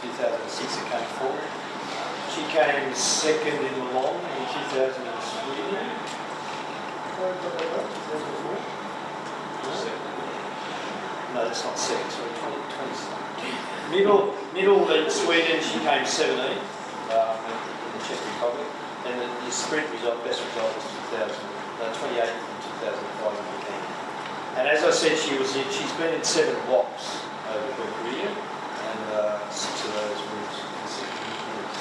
2006 I came fourth. She came second in the long in 2000 in Sweden. No, that's not second, sorry, 20. Middle in Sweden, she came 17th in the Czech Republic. And the sprint result, best result was 28th in 2005 in Japan. And as I said, she's been in 7 blocks over her career, and 6 of those were consecutive years.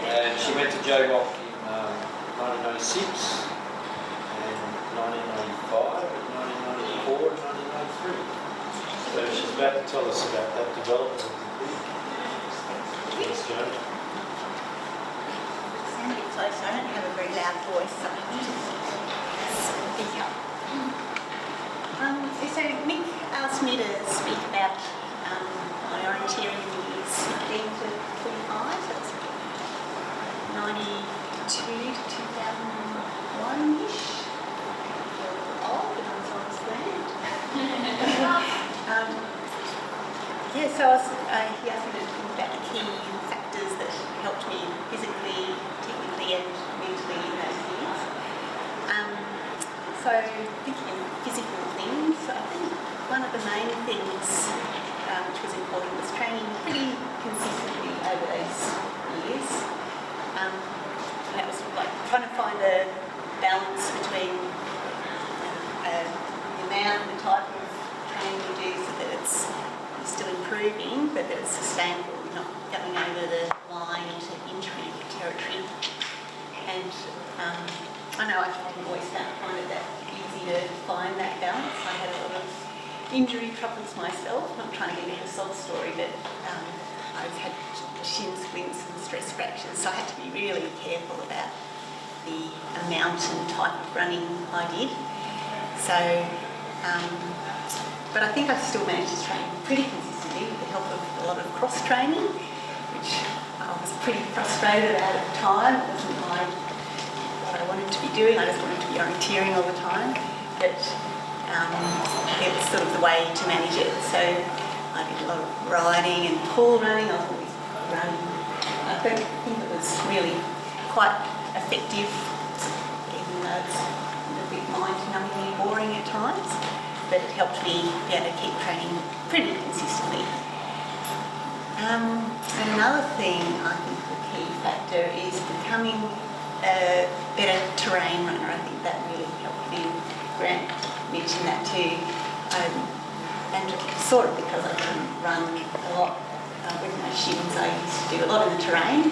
And she went to JWOC in 1996, and 1995, and 1994, and 1993. So she's about to tell us about that development of the career. Thanks, Joan. Sound a bit close. I don't have a very loud voice, so I need to speak up. So Mick asked me to speak about my orienteering in the years 15 to 25. So it's 92 to 2001-ish. Old, but I was on this land. So he asked me to talk about the key factors that helped me physically, technically and mentally in those years. So thinking of physical things, I think one of the main things which was important was training pretty consistently over those years. And that was like trying to find a balance between the amount and the type of training you do so that it's still improving but that it's sustainable, not going over the line into injury territory. And I know I didn't always find it that easy to find that balance. I had a lot of injury troubles myself. I'm not trying to get into a sob story, but I've had shin splints and stress fractures, so I had to be really careful about the amount and type of running I did. So, but I think I still managed to train pretty consistently with the help of a lot of cross training, which I was pretty frustrated about at the time. It wasn't what I wanted to be doing. I just wanted to be orienteering all the time, but it was sort of the way to manage it. So I did a lot of riding and pool running. I was always running. I think it was really quite effective, even though it's a bit mind-numbingly boring at times, but it helped me be able to keep training pretty consistently. And another thing I think the key factor is becoming a better terrain runner. I think that really helped me. Grant mentioned that too. And sort of because I couldn't run a lot with my shins, I used to do a lot in the terrain.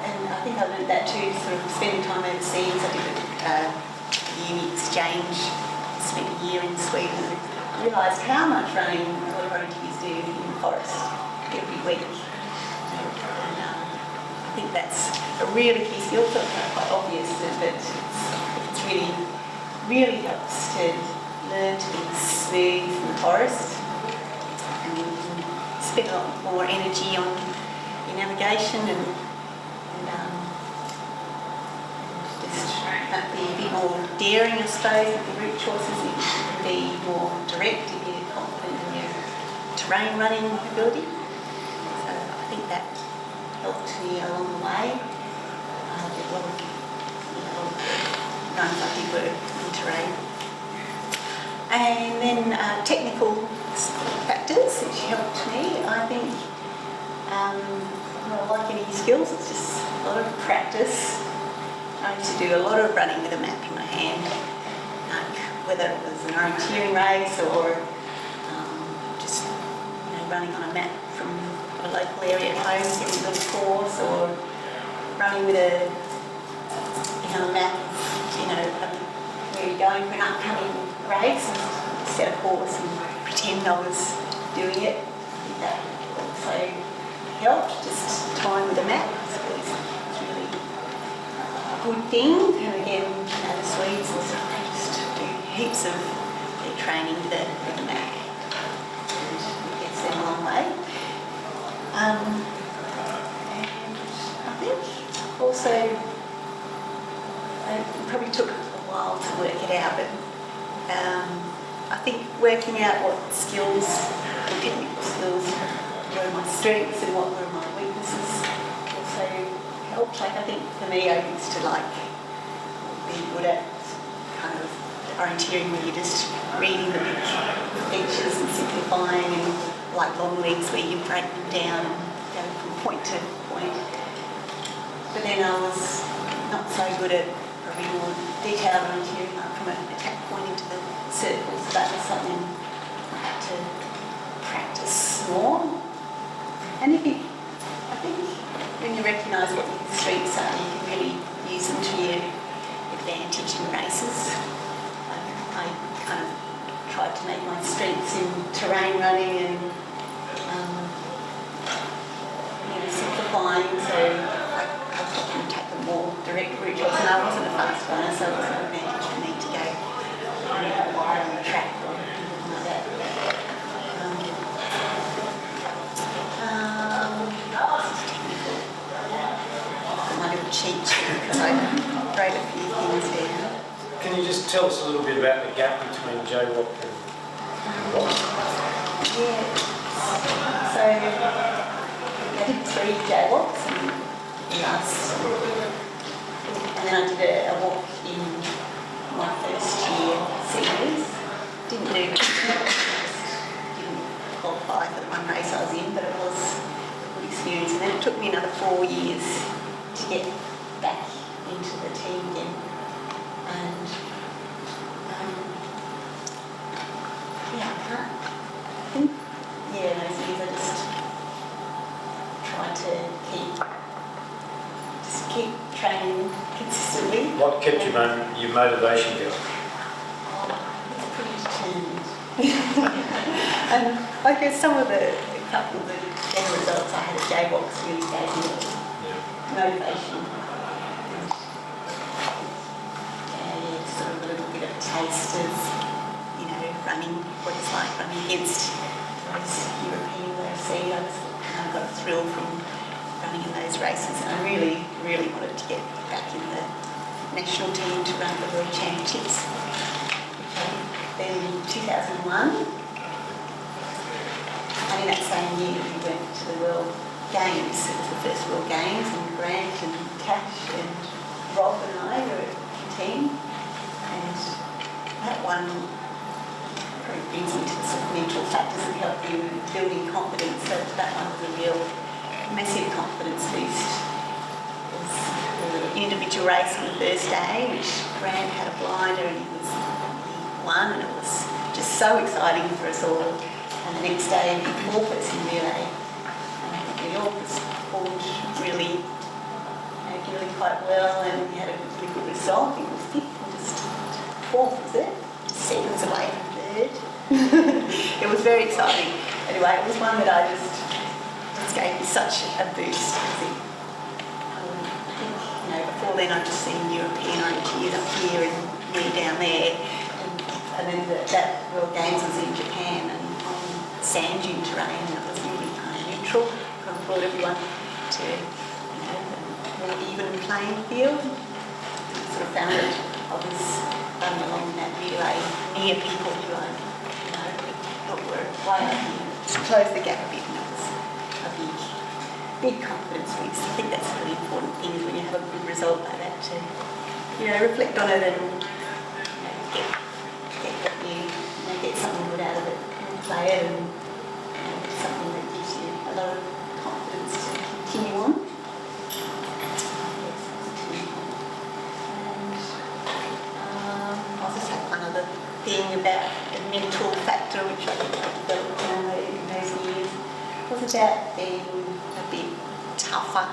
And I think I learned that too, sort of spending time overseas. I did a uni exchange, spent a year in Sweden, and realised how much running a lot of orienteers do in the forest every week. I think that's a really key skill. It's quite obvious, but it's really helps to learn to be smooth in the forest, and you can spend a lot more energy on your navigation and just be a bit more daring, I suppose, with your route choices. You can be more direct if you're confident in your terrain running ability. So I think that helped me along the way. A lot of runs I did were in terrain. And then technical factors which helped me. I think, like any skills, it's just a lot of practice. I used to do a lot of running with a map in my hand, whether it was an orienteering race or just running on a map from a local area at home, getting a little course, or running with a map of where you're going for an upcoming race, and set a course and pretend I was doing it. I think that also helped, just time with a map. So it's really a good thing. And again, the Swedes and stuff, they just do heaps of their training with a map, and it gets them a long way. And I think also, it probably took a while to work it out, but I think working out what skills technical skills, where are my strengths and what were my weaknesses. Also helped, like, I think for me, I used to like be good at kind of orienteering where you're just reading the big features and simplifying, and like long legs where you break them down and go from point to point. But then I was not so good at probably more detailed orienteering, like from an attack point into the circles. That was something I had to practice more. And I think when you recognise what your strengths are, you can really use them to your advantage in races. I kind of tried to make my strengths in terrain running and simplifying, so I can take a more direct route, and I wasn't a fast runner, so it was an advantage for me to go wide on the track or anything like that. My little cheat sheet, because I wrote a few things down. Can you just tell us a little bit about the gap between jaywalk and walk? Yeah, so I did 3 jaywalks and then I did a walk in my first year seniors. Didn't qualify for the one race I was in, but it was a good experience. And then it took me another 4 years to get back into the team again. And I think those years I just tried to keep training consistently. What kept your motivation going? It's pretty determined. And I guess some of the couple of the better results I had at jaywalks really gave me motivation. Sort of a little bit of a taste of, running, what it's like running against those European UFC. I got a thrill from running in those races, and I really, really wanted to get back in the national team to run the World Championships. Then in 2001, and in that same year we went to the World Games. It was the first World Games, and Grant and Cash and Rob and I were the team, and that one probably brings me to the sort of mental factors that help you building confidence. So that one was a real massive confidence boost. It was an individual race on the first day, which Grant had a blinder and he won, and it was just so exciting for us all. And the next day, the four-person relay. New York was performed really quite well, and we had a really good result. It was 5th and just 4th, was it? Seconds away from 3rd. It was very exciting. Anyway, it was one that I just gave me such a boost. I think, before then I'd just seen European orienteers up here and me down there, and then that World Games was in Japan and on sand dune terrain, and it was really kind of neutral. I brought everyone to a more even playing field. I sort of found that I was running along that relay near people who I thought were way up here, to close the gap a bit, and it was a big confidence boost. I think that's a really important thing, is when you have a good result like that, to reflect on it and get something good out of it and play it, and something that gives you a lot of confidence to continue on. I'll just have one other thing about the mental factor, which I think I developed in those years, was about being a bit tougher. I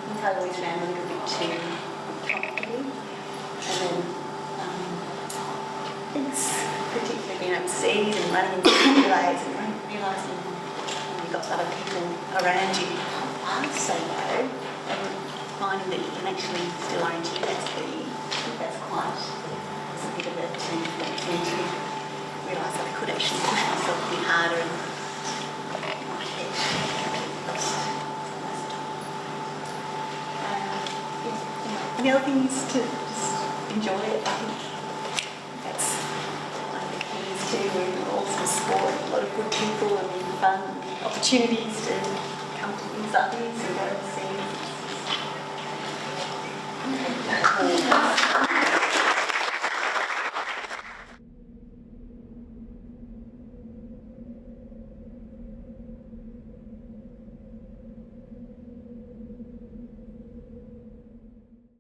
think I always ran a little bit too comfortably, and then particularly being overseas and running into relays and realising when you've got other people around you are so low, and finding that you can actually still orienteer that speed. I think that's a bit of a turning point for me to realise that I could actually push myself a bit harder and not get lost most of the time. And the other thing is to just enjoy it. I think that's one of the keys too. We're all some sport, a lot of good people and fun opportunities to come to things like this and go and see.